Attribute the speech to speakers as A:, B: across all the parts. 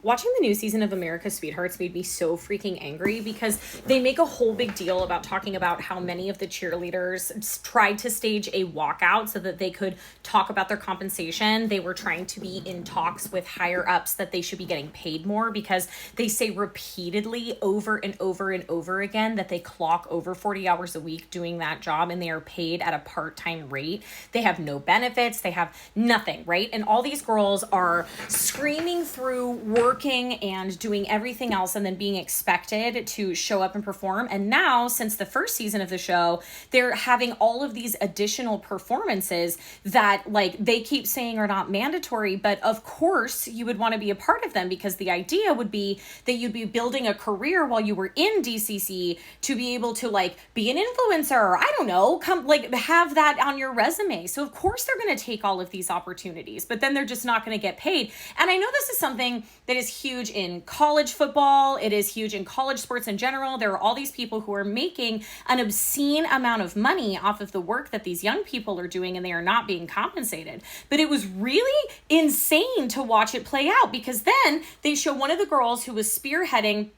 A: Watching the new season of America's Sweethearts made me so freaking angry because they make a whole big deal about talking about how many of the cheerleaders tried to stage a walkout so that they could talk about their compensation. They were trying to be in talks with higher ups that they should be getting paid more because they say repeatedly over and over and over again that they clock over 40 hours a week doing that job and they are paid at a part-time rate. They have no benefits. They have nothing, right? And all these girls are screaming through working and doing everything else and then being expected to show up and perform. And now, since the first season of the show, they're having all of these additional performances that like they keep saying are not mandatory, but of course you would want to be a part of them because the idea would be that you'd be building a career while you were in DCC to be able to like be an influencer, I don't know, come like have that on your resume. So of course they're going to take all of these opportunities, but then they're just not going to get paid. And I know this is something that is huge in college football. It is huge in college sports in general. There are all these people who are making an obscene amount of money off of the work that these young people are doing and they are not being compensated. But it was really insane to watch it play out because then they show one of the girls who was spearheading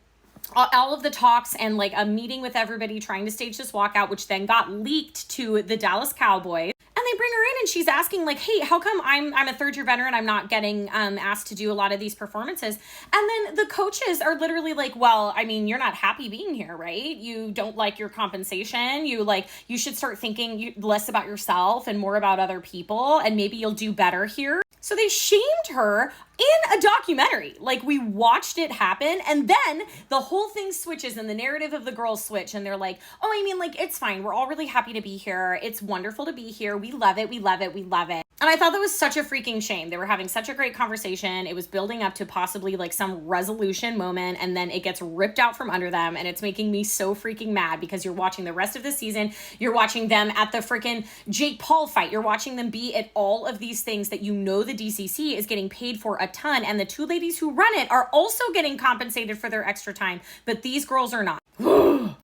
A: all of the talks and like a meeting with everybody trying to stage this walkout, which then got leaked to the Dallas Cowboys. And they bring her in and she's asking like, hey, how come I'm a third year veteran? I'm not getting asked to do a lot of these performances. And then the coaches are literally like, well, I mean, you're not happy being here, right? You don't like your compensation. You should start thinking less about yourself and more about other people. And maybe you'll do better here. So they shamed her in a documentary. Like we watched it happen and then the whole thing switches and the narrative of the girls switch and they're like, oh, I mean, like, it's fine. We're all really happy to be here. It's wonderful to be here. We love it. We love it. We love it. And I thought that was such a freaking shame. They were having such a great conversation. It was building up to possibly like some resolution moment and then it gets ripped out from under them and it's making me so freaking mad because you're watching the rest of the season. You're watching them at the freaking Jake Paul fight. You're watching them be at all of these things that you know the DCC is getting paid for a ton and the two ladies who run it are also getting compensated for their extra time, but these girls are not.